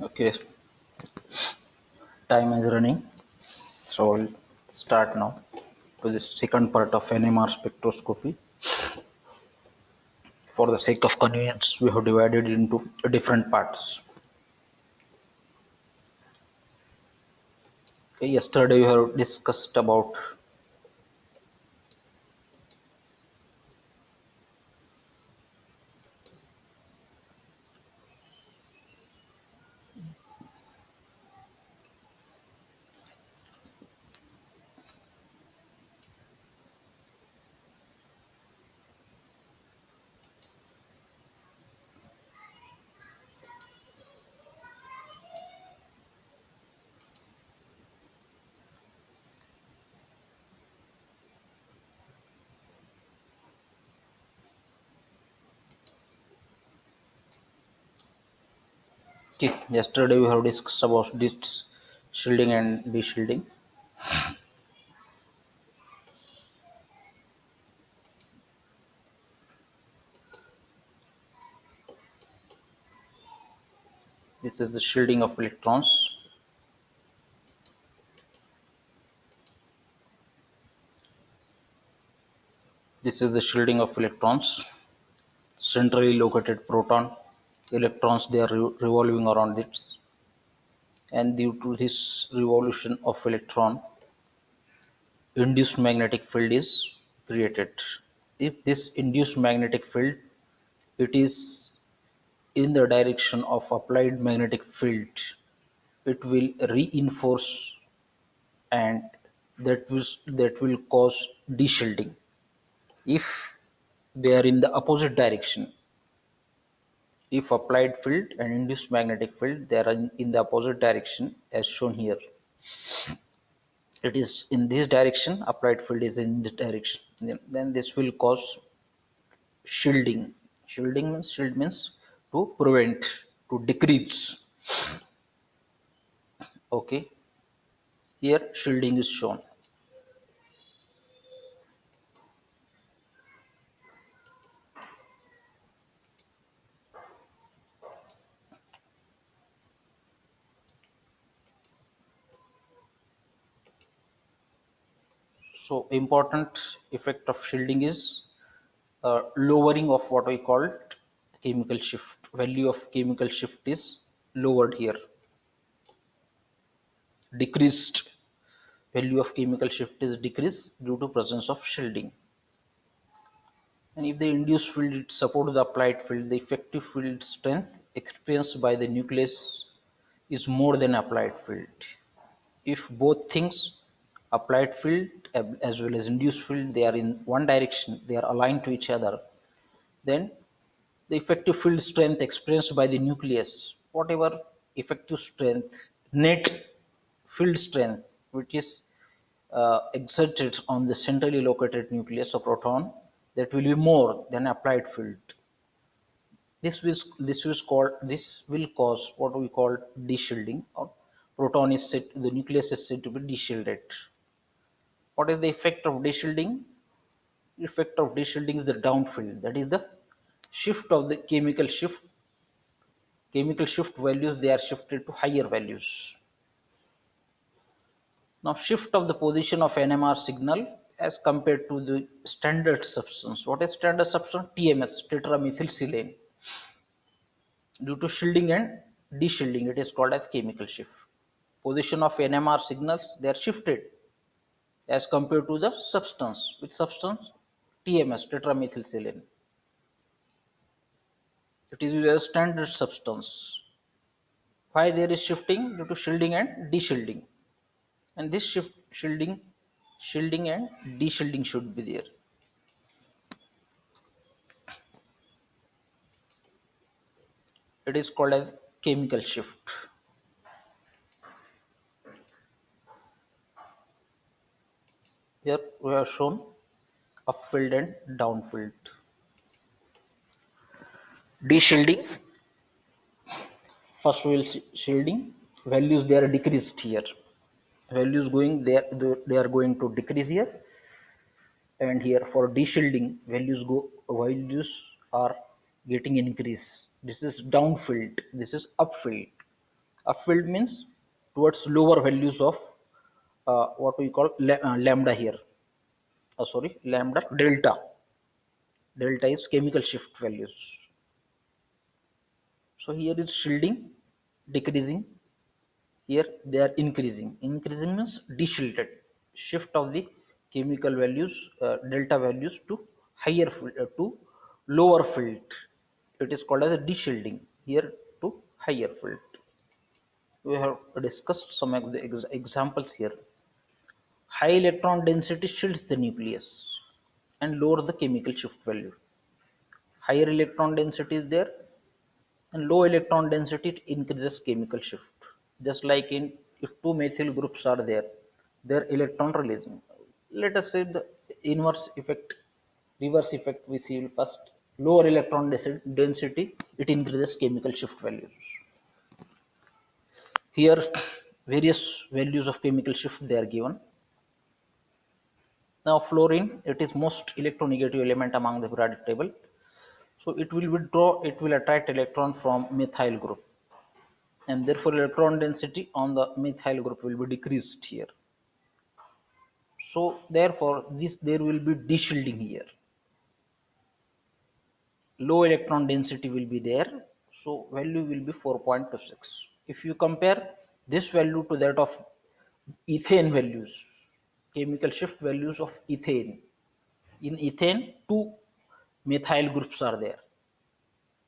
Okay, time is running, so we'll start now to the second part of NMR spectroscopy. For the sake of convenience, we have divided it into different parts. Okay, yesterday we have discussed about okay, yesterday we have discussed about this shielding and deshielding. This is the shielding of electrons. This is the shielding of electrons. Centrally located proton, electrons they are revolving around it, and due to this revolution of electron, induced magnetic field is created. If this induced magnetic field it is in the direction of applied magnetic field, it will reinforce, and that will cause deshielding. If they are in the opposite direction, if applied field and induced magnetic field they are in the opposite direction as shown here, it is in this direction, applied field is in this direction, then this will cause shielding. Shield means to prevent, to decrease. Okay, here shielding is shown. So important effect of shielding is lowering of what we call chemical shift. Value of chemical shift is lowered here. Decreased. Value of chemical shift is decreased due to presence of shielding. And if the induced field supports the applied field, the effective field strength experienced by the nucleus is more than applied field. If both things, applied field as well as induced field, they are in one direction, they are aligned to each other, then the effective field strength experienced by the nucleus, whatever effective strength, net field strength, which is exerted on the centrally located nucleus of proton, that will be more than applied field. This will cause what we call deshielding, or proton is said, the nucleus is said to be deshielded. What is the effect of deshielding? Effect of deshielding is the downfield. That is the shift of the chemical shift values. They are shifted to higher values. Now shift of the position of NMR signal as compared to the standard substance. What is standard substance? TMS, tetramethylsilane. Due to shielding and deshielding, it is called as chemical shift. Position of NMR signals they are shifted as compared to the substance. Which substance? TMS, tetramethylsilane. It is used as standard substance. Why there is shifting? Due to shielding and deshielding. And this shielding and deshielding should be there. It is called as chemical shift. Here we have shown upfield and downfield. Deshielding, first we will see shielding values, they are decreased here. Values going there, they are going to decrease here, and here for deshielding values are getting increase. This is downfield, this is upfield. Upfield means towards lower values of what we call lambda here. Sorry, lambda delta. Delta is chemical shift values. So here is shielding, decreasing. Here they are increasing. Increasing means deshielded. Shift of the chemical values, delta values to higher field, to lower field. It is called as a deshielding. Here to higher field. We have discussed some of the examples here. High electron density shields the nucleus and lowers the chemical shift value. Higher electron density is there, and low electron density it increases chemical shift. Just like in, if two methyl groups are there, their electron releasing. Let us say the inverse effect, reverse effect we see first. Lower electron density, it increases chemical shift values. Here, various values of chemical shift they are given. Now, fluorine, it is most electronegative element among the periodic table. So, it will withdraw, it will attract electron from methyl group, and therefore electron density on the methyl group will be decreased here. So, therefore, this there will be deshielding here. Low electron density will be there, so value will be 4.26. If you compare this value to that of ethane values, chemical shift values of ethane, in ethane two methyl groups are there,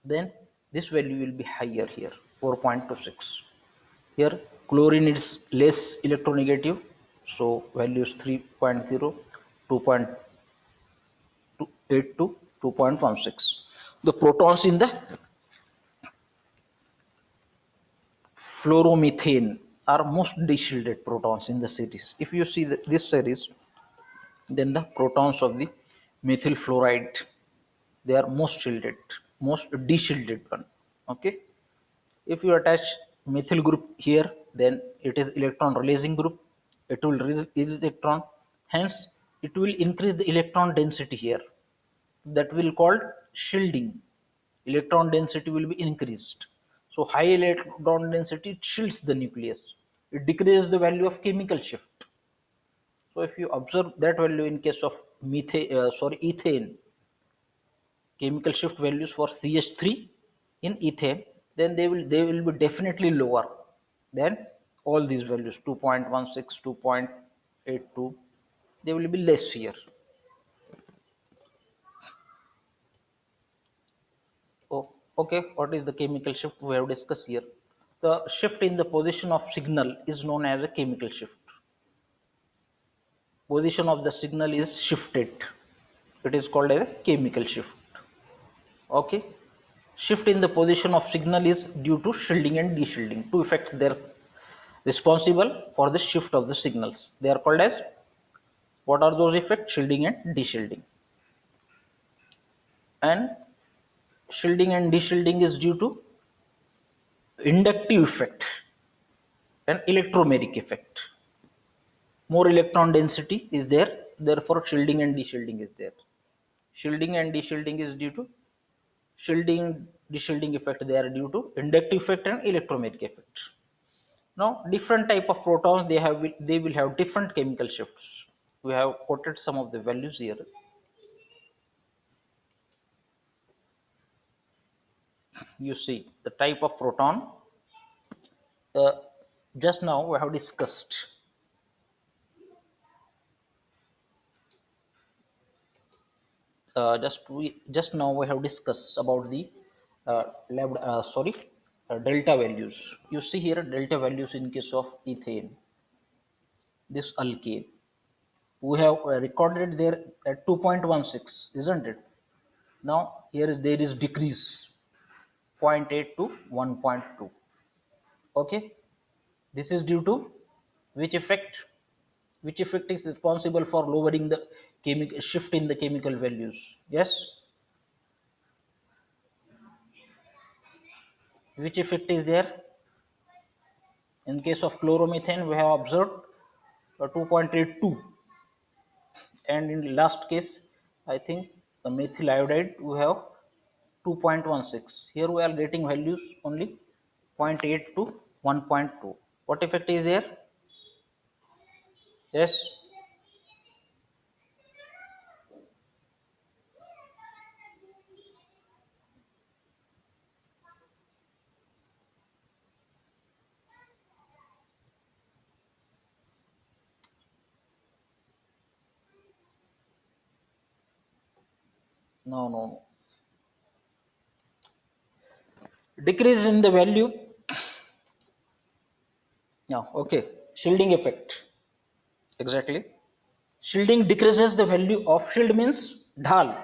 then this value will be higher here, 4.26. Here chlorine is less electronegative, so value is 3.0, 2.8 to 2.16. The protons in the fluoromethane are most deshielded protons in the series. If you see this series, then the protons of the methyl fluoride, they are most shielded, most deshielded one. Okay. If you attach methyl group here, then it is electron releasing group. It will release electron. Hence, it will increase the electron density here. That will called shielding. Electron density will be increased. So high electron density shields the nucleus. It decreases the value of chemical shift. So if you observe that value in case of ethane, chemical shift values for CH3 in ethane, then they will be definitely lower than all these values, 2.16, 2.82. They will be less here. Oh, okay. What is the chemical shift we have discussed here? The shift in the position of signal is known as a chemical shift. Position of the signal is shifted. It is called a chemical shift. Okay. Shift in the position of signal is due to shielding and deshielding. Two effects they are responsible for the shift of the signals. They are called as, what are those effects? Shielding and deshielding. And shielding and deshielding is due to inductive effect and electromagnetic effect. More electron density is there, therefore shielding and deshielding is there. Shielding and deshielding is due to shielding deshielding effect, they are due to inductive effect and electromagnetic effect. Now different type of protons, they will have different chemical shifts. We have quoted some of the values here. You see the type of proton, uh, just now we have discussed. Just now we have discussed about the delta values. You see here delta values in case of ethane, this alkane. We have recorded there at 2.16, isn't it? Now here there is decrease, zero point 0.8 to 1.2. Okay, this is due to which effect? Which effect is responsible for lowering the chemical shift in the chemical values? Yes, which effect is there? In case of chloromethane, we have observed 2.82, and in last case, I think the methyl iodide we have 2.16. Here we are getting values only 0.8 to 1.2. What effect is there? Yes. No, no, no. Decrease in the value. Yeah, okay. Shielding effect. Exactly. Shielding decreases the value of shield means dhal.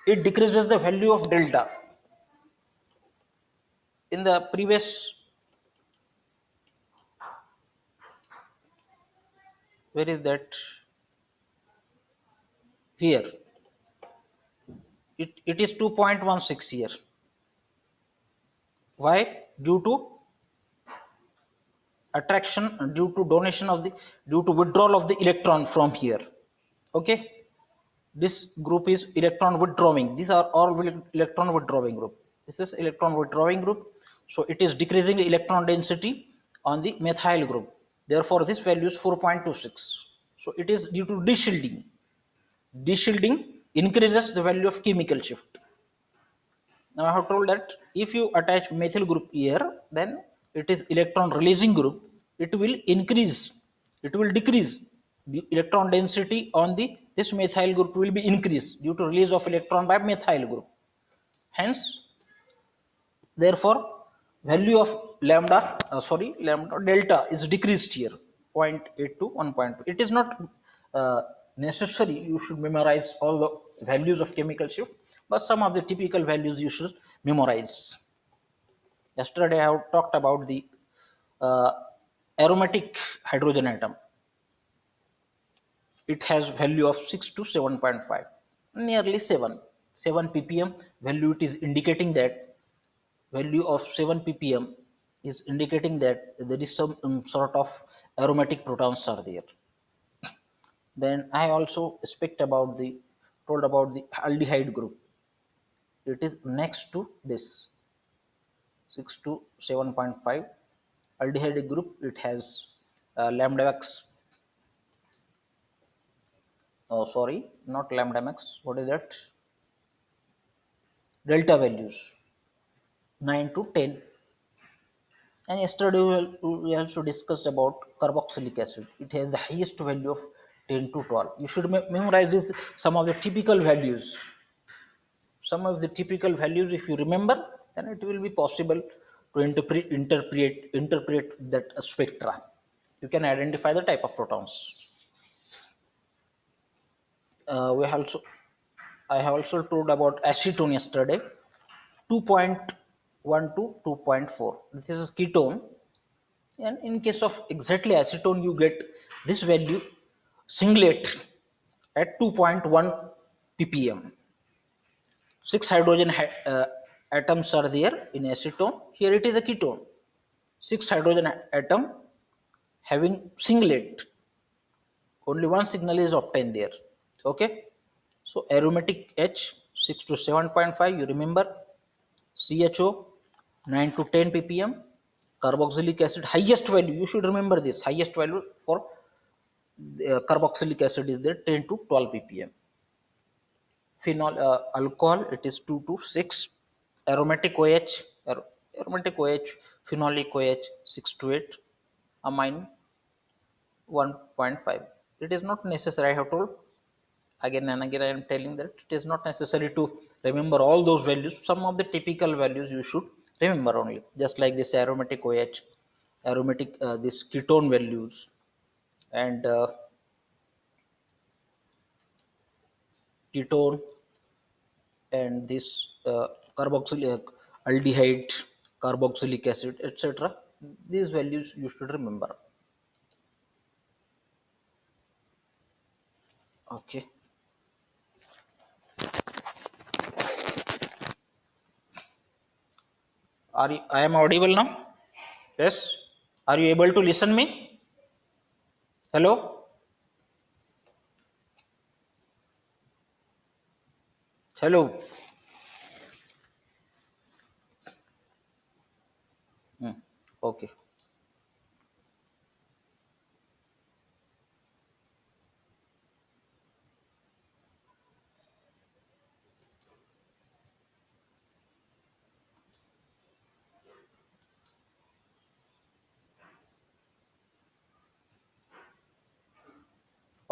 It decreases the value of delta. In the previous, where is that? Here. It is 2.16 here. Why? Due to attraction, due to withdrawal of the electron from here. Okay. This group is electron withdrawing. These are all electron withdrawing group. This is electron withdrawing group. So it is decreasing the electron density on the methyl group. Therefore this value is 4.26. So it is due to deshielding. Deshielding increases the value of chemical shift. Now I have told that if you attach methyl group here, then it is electron releasing group. It will increase, it will decrease. The electron density on the this methyl group will be increased due to release of electron by methyl group. Hence, therefore, value of lambda delta is decreased here, 0.8 to 1.2. It is not necessary you should memorize all the values of chemical shift, but some of the typical values you should memorize. Yesterday I have talked about the uh, aromatic hydrogen atom. It has value of 6 to 7.5, nearly 7 ppm value. It is indicating that value of 7 ppm is indicating that there is some sort of aromatic protons are there. Then I also speak about the told about the aldehyde group. It is next to this 6 to 7.5 aldehyde group. It has lambda max. Oh, sorry, not lambda max. What is that? Delta values 9 to 10. And yesterday we also discussed about carboxylic acid. It has the highest value of 10 to 12. You should memorize this, some of the typical values. Some of the typical values, if you remember, then it will be possible to interpret that spectra. You can identify the type of protons. We also I have also told about acetone yesterday. 2.1 to 2.4. This is ketone. And in case of exactly acetone, you get this value singlet at 2.1 ppm. Six hydrogen atoms are there in acetone. Here it is a ketone. Six hydrogen atom having singlet. Only one signal is obtained there. Okay. So aromatic H 6 to 7.5. You remember CHO 9 to 10 ppm. Carboxylic acid highest value. You should remember this highest value for carboxylic acid is there 10 to 12 ppm. Phenol alcohol it is 2 to 6. Aromatic OH aromatic OH phenolic OH 6 to 8. Amine 1.5. It is not necessary. I have told again and again. I am telling that it is not necessary to remember all those values. Some of the typical values you should remember only, just like this aromatic OH, aromatic this ketone values, and ketone, and this carboxylic aldehyde, carboxylic acid, etc. These values you should remember. Okay. I am audible now? Yes. Are you able to listen me? Hello? Hello. Hmm. Okay.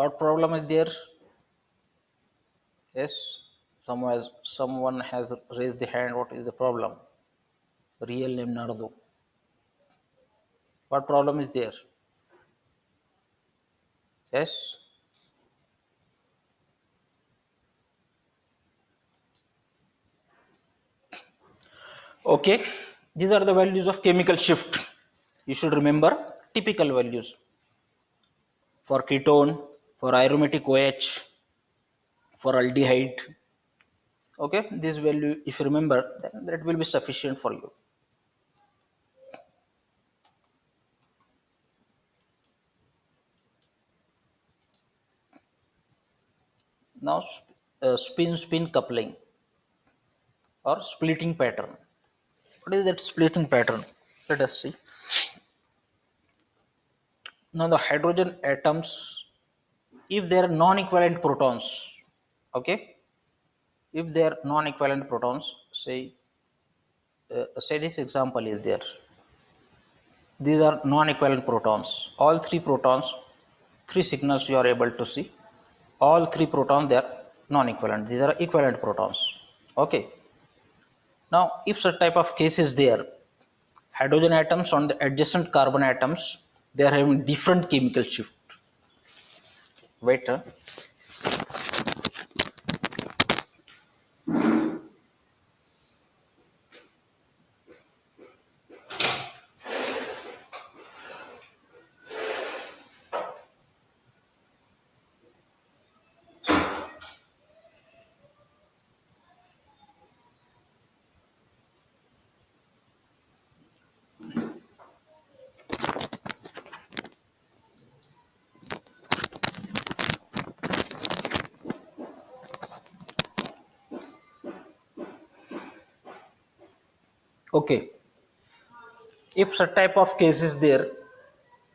What problem is there? Yes, someone has raised the hand. What is the problem? Real name Nardo. What problem is there? Yes. Okay. These are the values of chemical shift. You should remember typical values for ketone, for aromatic OH, for aldehyde. Okay, this value, if you remember, then that will be sufficient for you. Now, spin-spin coupling or splitting pattern. What is that splitting pattern? Let us see. Now, the hydrogen atoms, if they are non-equivalent protons, okay, if they are non-equivalent protons, say this example is there. These are non-equivalent protons. All three protons, three signals you are able to see. All three protons, they are non-equivalent. These are equivalent protons. Okay. Now, if such type of case is there, hydrogen atoms on the adjacent carbon atoms, they are having different chemical shift. Wait. Okay. If such type of case is there,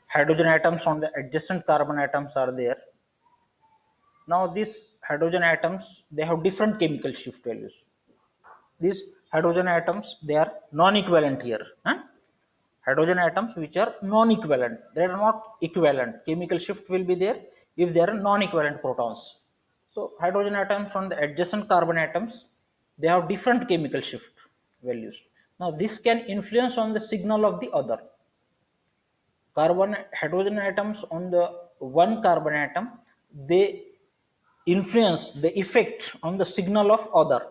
hydrogen atoms on the adjacent carbon atoms are there. Now these hydrogen atoms, they have different chemical shift values. These hydrogen atoms, they are non-equivalent here. Huh? Hydrogen atoms which are non-equivalent, they are not equivalent. Chemical shift will be there if they are non-equivalent protons. So hydrogen atoms on the adjacent carbon atoms, they have different chemical shift values. Now this can influence on the signal of the other. Carbon hydrogen atoms on the one carbon atom, they influence the effect on the signal of other.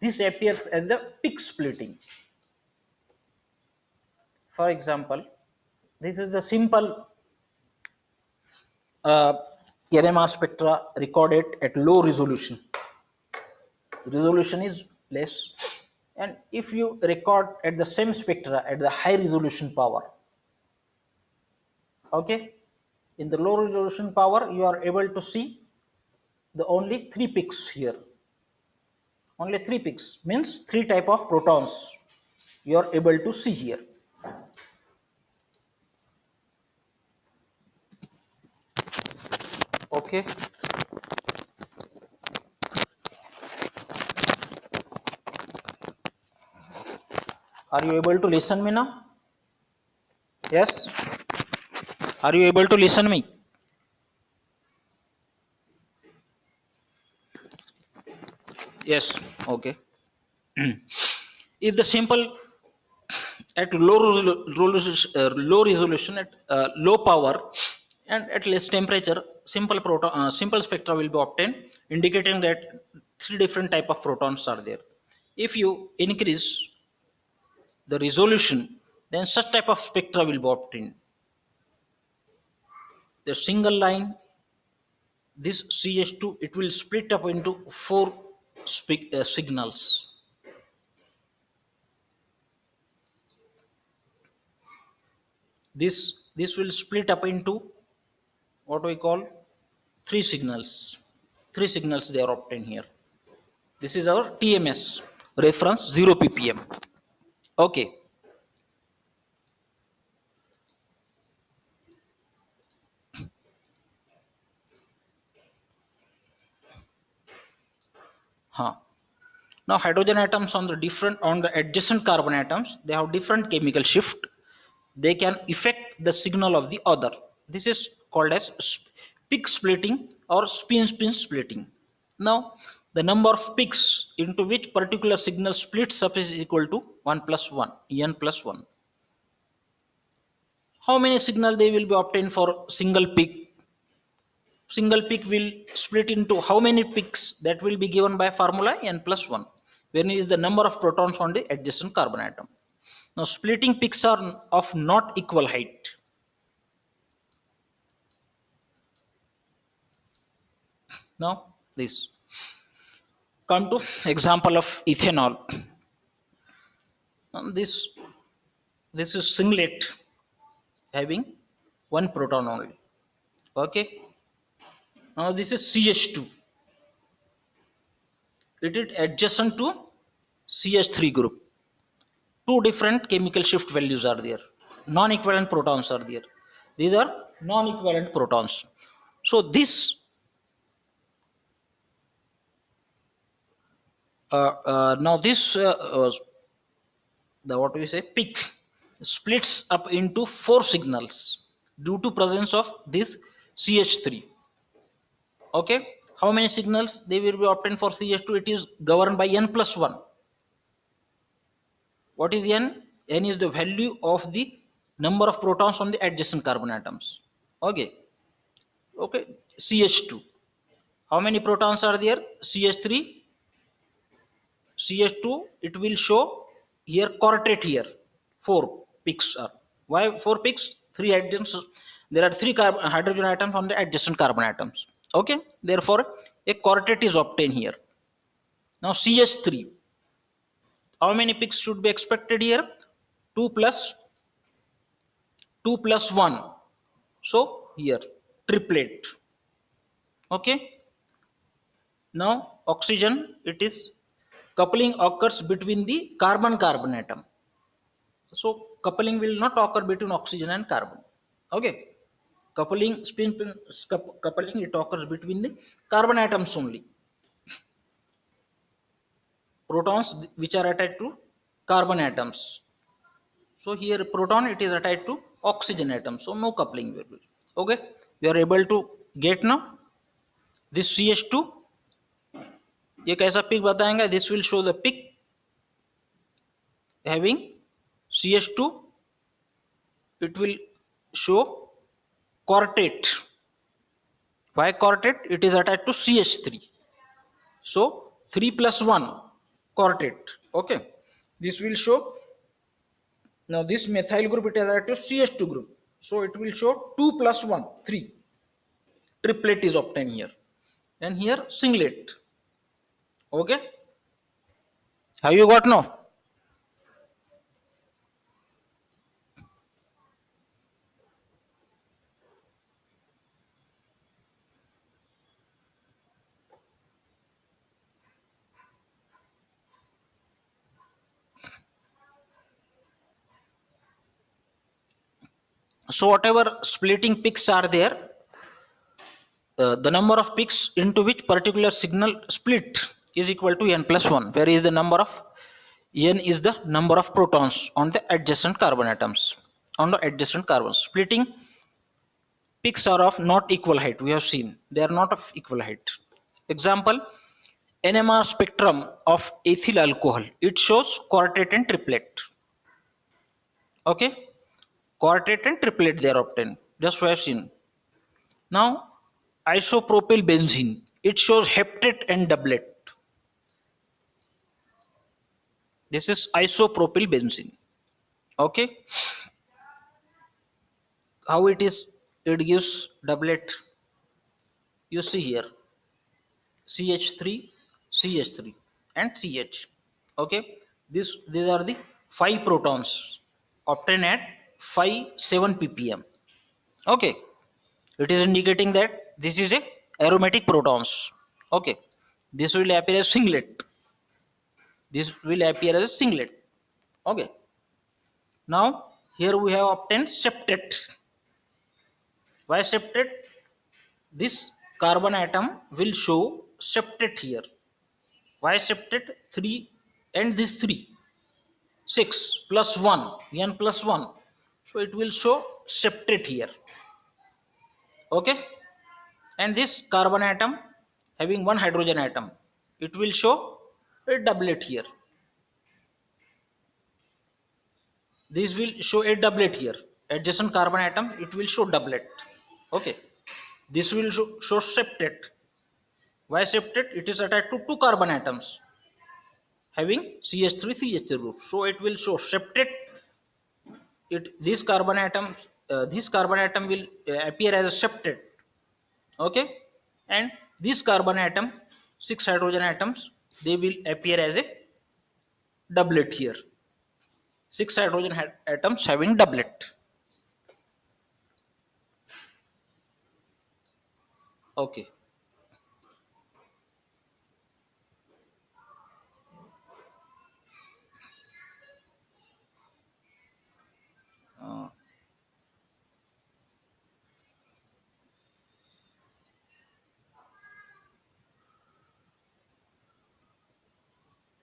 This appears as the peak splitting. For example, this is the simple uh, NMR spectra recorded at low resolution. Resolution is less, and if you record at the same spectra at the high resolution power, okay, in the low resolution power you are able to see the only three peaks here. Only three peaks means three type of protons you are able to see here. Okay. Are you able to listen me now? Yes. Are you able to listen me? Yes. Okay. If the simple at low resolution at low power and at less temperature, simple spectra will be obtained, indicating that three different type of protons are there. If you increase the resolution, then such type of spectra will be obtained. The single line, this CH2, it will split up into four signals. This will split up into what we call three signals. Three signals they are obtained here. This is our TMS, reference 0 ppm. Okay. Huh. Now hydrogen atoms on the adjacent carbon atoms, they have different chemical shift. They can affect the signal of the other. This is called as peak splitting or spin splitting. Now, the number of peaks into which particular signal splits up is equal to 1 plus 1, n plus 1. How many signal they will be obtained for single peak? Single peak will split into how many peaks? That will be given by formula n plus 1, when is the number of protons on the adjacent carbon atom. Now, splitting peaks are of not equal height. Now, this come to example of ethanol. Now, this is singlet having one proton only. Okay. Now this is CH2. It is adjacent to CH3 group. Two different chemical shift values are there. Non-equivalent protons are there. These are non-equivalent protons. So this now this the what we say peak splits up into four signals due to presence of this CH3. Okay, how many signals they will be obtained for CH2? It is governed by n plus 1. What is n? N is the value of the number of protons on the adjacent carbon atoms. Okay. Okay, CH2, how many protons are there? CH3, CH2, it will show here quartet here. Four peaks are. Why four peaks? Three adjacent, there are three hydrogen atoms on the adjacent carbon atoms. Okay, therefore a quartet is obtained here. Now CH3, how many peaks should be expected here? 2 plus 2 plus 1. So here triplet. Okay. Now oxygen, it is coupling occurs between the carbon carbon atom. So coupling will not occur between oxygen and carbon. Okay. Coupling coupling, it occurs between the carbon atoms only. Protons which are attached to carbon atoms. So here proton, it is attached to oxygen atom. So no coupling will be. Okay. We are able to get now this CH2. ये कैसा pick बताएंगे? This will show the pic having CH2. It will show quartet. Why quartet? It is attached to CH3. So 3 plus 1 quartet. Okay. This will show, now this methyl group, it is attached to CH2 group. So it will show 2 plus 1, 3. Triplet is obtained here. And here singlet. Okay. Have you got now? So whatever splitting peaks are there, the number of peaks into which particular signal split is equal to n plus 1, where is the number of n is the number of protons on the adjacent carbon atoms. On the adjacent carbon, splitting peaks are of not equal height. We have seen they are not of equal height. Example, NMR spectrum of ethyl alcohol, it shows quartet and triplet. Okay, quartet and triplet they are obtained, just we have seen. Now isopropyl benzene, it shows heptate and doublet. This is isopropyl benzene. Okay, how it is? It gives doublet. You see here CH3, CH3 and CH. Okay, these are the 5 protons obtained at 7 ppm. Okay, it is indicating that this is a aromatic protons. Okay, this will appear as singlet. This will appear as a singlet. Okay, now here we have obtained septet. Why septet? This carbon atom will show septet here. Why septet? 3 and this 3, 6 plus 1, n plus 1. So it will show septet here. Okay, and this carbon atom having one hydrogen atom, it will show a doublet here. This will show a doublet here. Adjacent carbon atom, it will show doublet. Okay. This will show septet. Why septet? It is attached to two carbon atoms having CH3 CH3 group. So it will show septet. This carbon atom will appear as a septet. Okay. And this carbon atom, six hydrogen atoms, they will appear as a doublet here. Six hydrogen atoms having doublet. Okay.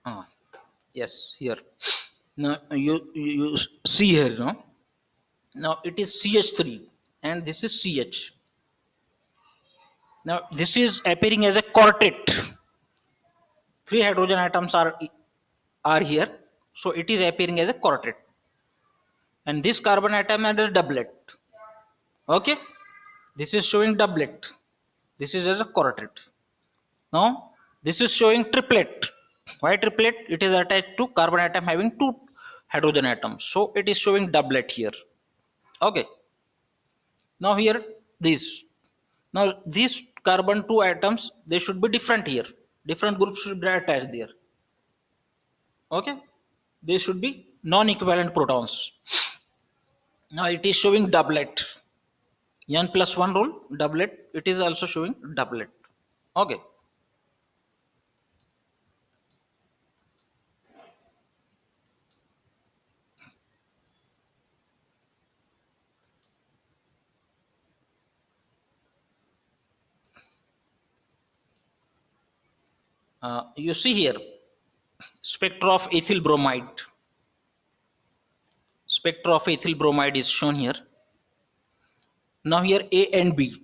Uh, yes, here. Now you see here, no? Now it is CH3 and this is CH. Now this is appearing as a quartet. Three hydrogen atoms are here, so it is appearing as a quartet. And this carbon atom is a doublet. Okay, this is showing doublet. This is as a quartet. Now this is showing triplet. Why triplet? It is attached to carbon atom having two hydrogen atoms, so it is showing doublet here. Okay. Now here this. Now these carbon two atoms, they should be different here. Different groups should be attached there. Okay. They should be non-equivalent protons. Now it is showing doublet. N plus 1 rule, doublet. It is also showing doublet. Okay. You see here, spectra of ethyl bromide. Spectra of ethyl bromide is shown here. Now here A and B.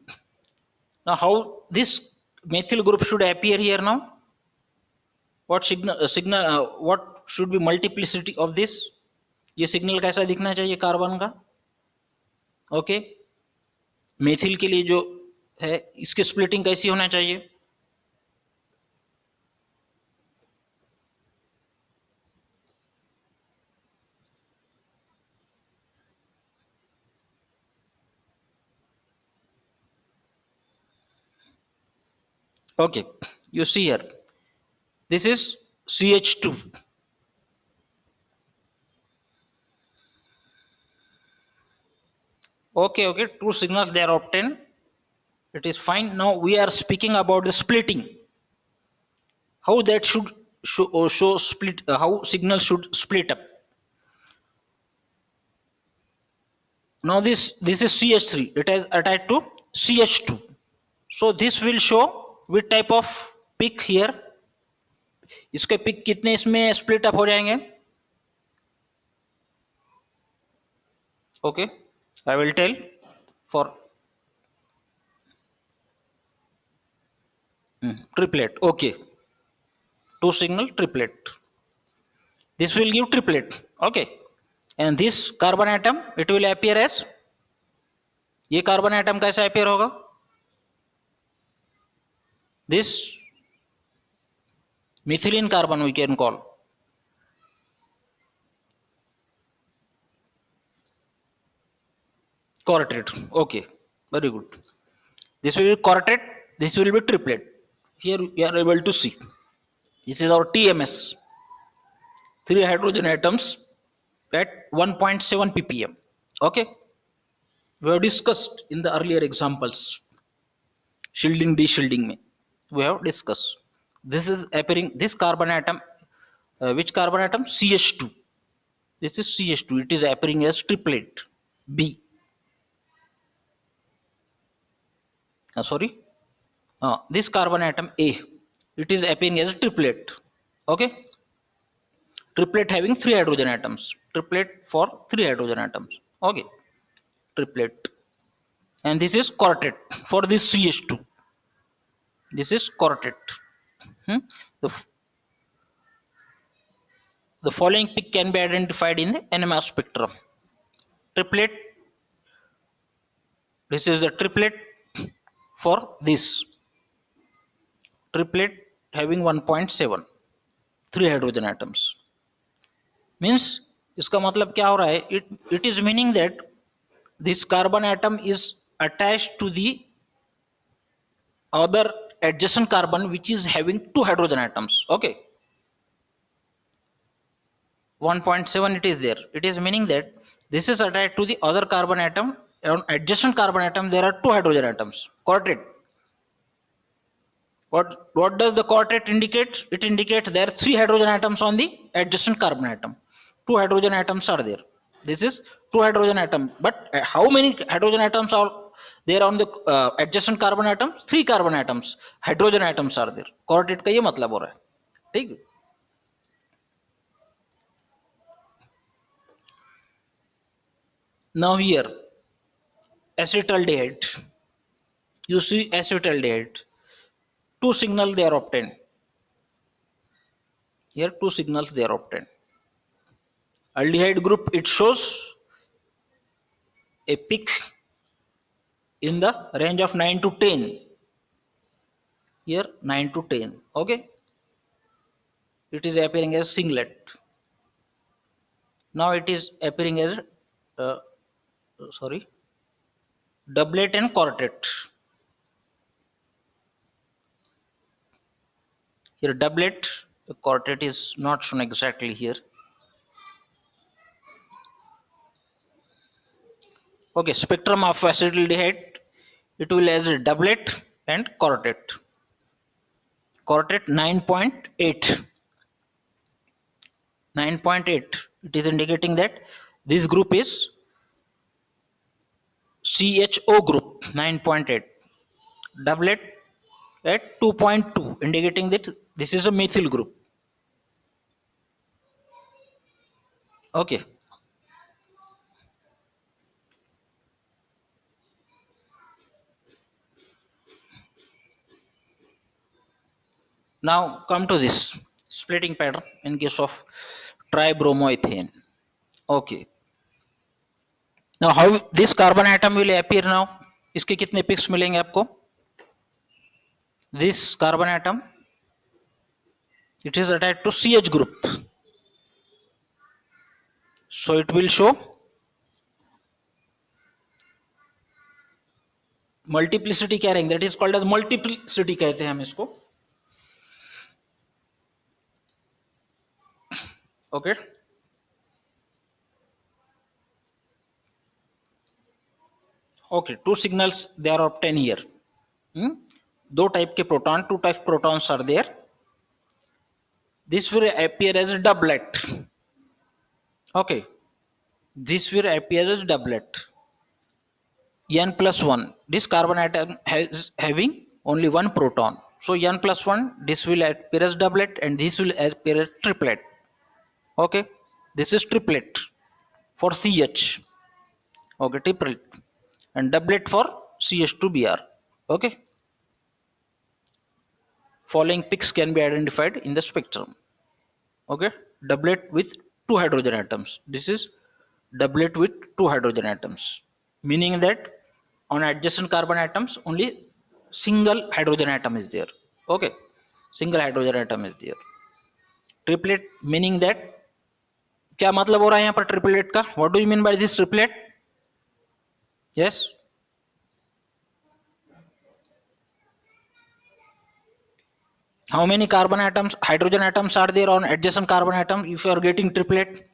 Now how this methyl group should appear here now? What what should be multiplicity of this? ये signal कैसा दिखना चाहिए carbon का? Okay. Methyl के लिए जो है इसकी स्प्लिटिंग कैसी होना चाहिए? Okay, you see here, this is CH2. Okay, two signals they are obtained. It is fine. Now we are speaking about the splitting. How that should show split, how signal should split up. Now this is CH3. It is attached to CH2. So this will show which type of peak here. इसके pick कितने इसमें split up हो जाएंगे? Okay, I will tell for triplet. Okay, two signal triplet. This will give triplet. Okay, and this carbon atom, it will appear as, ये carbon atom कैसा appear होगा? This methylene carbon we can call. Quartet. Okay, very good. This will be quartet. This will be triplet. Here you are able to see. This is our TMS. Three hydrogen atoms at 1.7 ppm. Okay. We have discussed in the earlier examples. Shielding, de-shielding. We have discussed. This is appearing. This carbon atom. Which carbon atom? CH2. This is CH2. It is appearing as triplet. B. Sorry. This carbon atom A, it is appearing as a triplet. Okay. Triplet having three hydrogen atoms. Triplet for three hydrogen atoms. Okay. Triplet. And this is quartet for this CH2. This is quartet. Hmm? The, the following peak can be identified in the NMR spectrum. Triplet. This is a triplet for this. Triplet having 1.7, 3 hydrogen atoms. Means इसका मतलब क्या हो रहा है? It is meaning that this carbon atom is attached to the other adjacent carbon which is having 2 hydrogen atoms. Okay, 1.7 it is there. It is meaning that this is attached to the other carbon atom. On adjacent carbon atom there are 2 hydrogen atoms. Quartet. What does the quartet indicate? It indicates there are 3 hydrogen atoms on the adjacent carbon atom. 2 hydrogen atoms are there. This is 2 hydrogen atom. But how many hydrogen atoms are there on the adjacent carbon atom? 3 carbon atoms. Hydrogen atoms are there. Quartet का ये मतलब हो रहा है. ठीक. Now here acetaldehyde. You see acetaldehyde. 2 signals they are obtained. Here 2 signals they are obtained. Aldehyde group, it shows a peak in the range of 9 to 10. Here 9 to 10. Okay, it is appearing as singlet. Now it is appearing as uh, doublet and quartet. Here doublet, the quartet is not shown exactly here. Okay, spectrum of acetaldehyde, it will as a doublet and quartet. Quartet 9.8. 9.8. It is indicating that this group is CHO group 9.8. Doublet at 2.2, indicating that this is a methyl group. Okay. Now come to this splitting pattern in case of tribromoethane. Okay. Now how this carbon atom will appear now? इसके कितने pics मिलेंगे आपको? This carbon atom, it is attached to CH group. So it will show multiplicity carrying, that is called as multiplicity कहते हैं हम इसको. Okay. Okay, 2 signals they are obtained here. दो type के proton, 2 type protons are there. This will appear as a doublet. Okay, this will appear as doublet. N plus 1. This carbon atom has having only 1 proton. So N plus 1, this will appear as doublet and this will appear as triplet. Okay, this is triplet for CH. Okay, triplet. And doublet for CH2Br. Okay. Following peaks can be identified in the spectrum. Okay, doublet with 2 hydrogen atoms. This is doublet with 2 hydrogen atoms, meaning that on adjacent carbon atoms only single hydrogen atom is there. Okay, single hydrogen atom is there. Triplet meaning that क्या मतलब हो रहा है यहाँ पर triplet का? What do you mean by this triplet? Yes. How many carbon atoms, hydrogen atoms are there on adjacent carbon atom if you are getting triplet?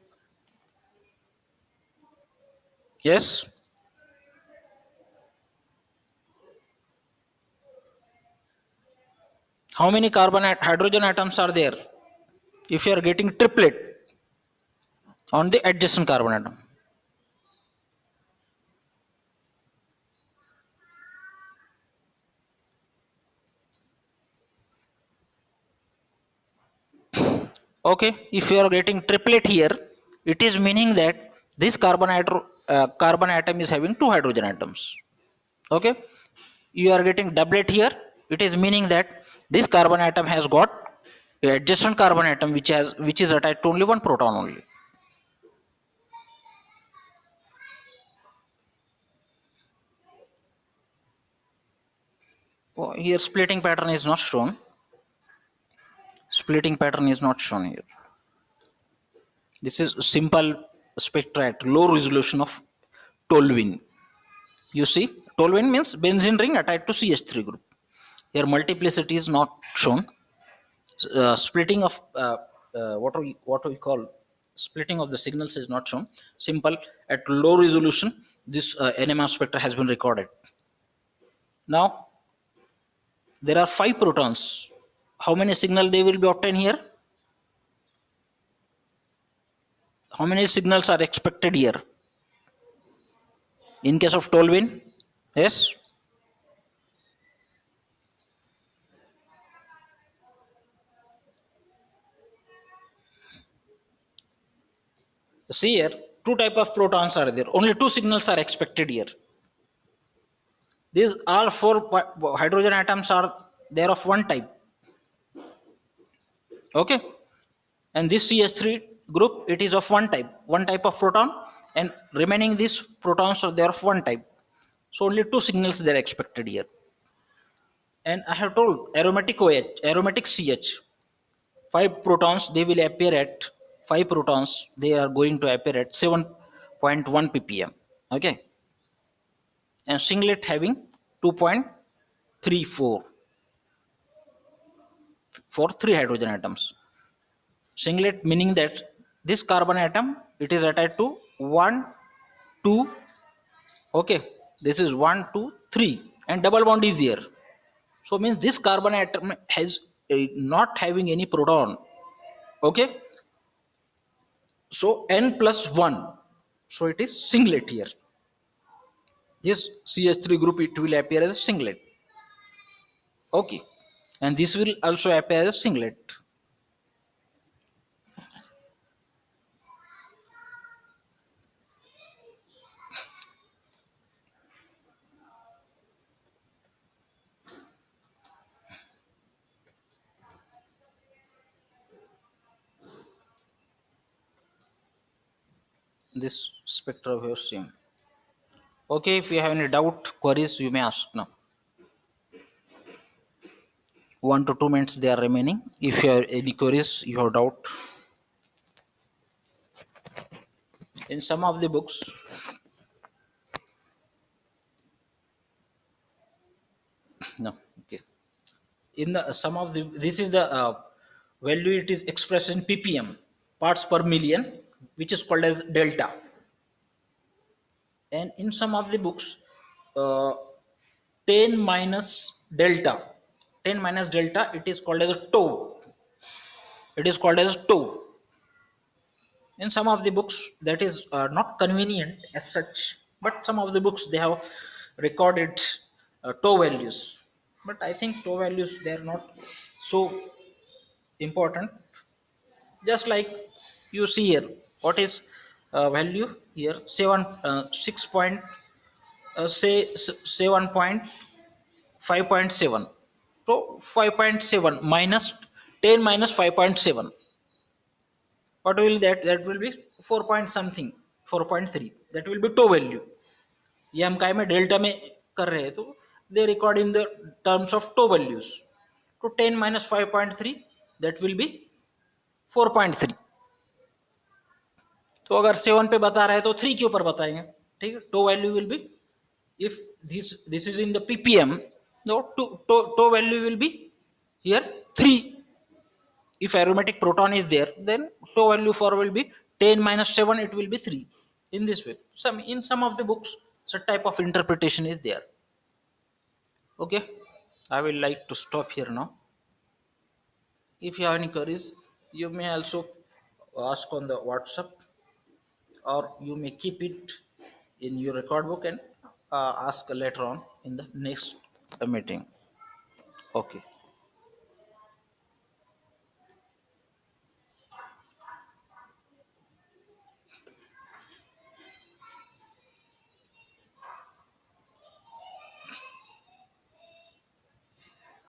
Yes. How many hydrogen atoms are there if you are getting triplet on the adjacent carbon atom? Okay, if you are getting triplet here, it is meaning that this carbon atom is having 2 hydrogen atoms. Okay, you are getting doublet here, it is meaning that this carbon atom has got a adjacent carbon atom which is attached to only one proton only. Oh, here splitting pattern is not shown. Splitting pattern is not shown here. This is simple spectra at low resolution of toluene. You see, toluene means benzene ring attached to CH3 group. Here multiplicity is not shown. Splitting of what we call splitting of the signals is not shown. Simple at low resolution, this NMR spectra has been recorded. Now there are 5 protons. How many signal they will be obtained here? How many signals are expected here? In case of toluene, yes. See here, two type of protons are there. Only 2 signals are expected here. These all 4 hydrogen atoms are there of one type. Okay, and this CH3 group, it is of one type of proton, and remaining these protons are there of one type. So only 2 signals they are expected here. And I have told aromatic OH, aromatic CH, 5 protons they will appear at 5 protons they are going to appear at 7.1 ppm. Okay, and singlet having 2.34 for 3 hydrogen atoms. Singlet meaning that this carbon atom, it is attached to 1 2. Okay, this is 1 2 3 and double bond is here. So means this carbon atom has not having any proton. Okay, so n plus 1, so it is singlet here. This CH3 group, it will appear as a singlet. Okay, and this will also appear as a singlet. This spectra we have seen. Okay, if you have any doubt, queries, you may ask now. 1 to 2 minutes they are remaining. If you have any queries, you have doubt. In some of the books, no, okay. In the some of the, this is the value, it is expressed in ppm, parts per million, which is called as delta. And in some of the books, uh, 10 minus delta, 10 minus delta, it is called as tau. It is called as tau. In some of the books, that is not convenient as such, but some of the books they have recorded tau values. But I think tau values, they are not so important. Just like you see here, what is value here? 6 point, say 1.5.7. So 5.7 minus 10 minus 5.7, what will that will be 4 point something, 4.3, that will be tau value. ये हम काय में delta में कर रहे हैं, तो दे record in the terms of two values. तो 10 minus 5.3, that will be 4.3. तो अगर 7 पे बता रहा है तो 3 के ऊपर बताएंगे. ठीक है, tau value will be, if this is in the ppm, no, tau value will be here 3. If aromatic proton is there, then tau value for will be 10 minus 7, it will be 3. In this way, in some of the books, such type of interpretation is there. Okay, I will like to stop here now. If you have any queries, you may also ask on the WhatsApp, or you may keep it in your record book and ask later on in the next meeting. Okay.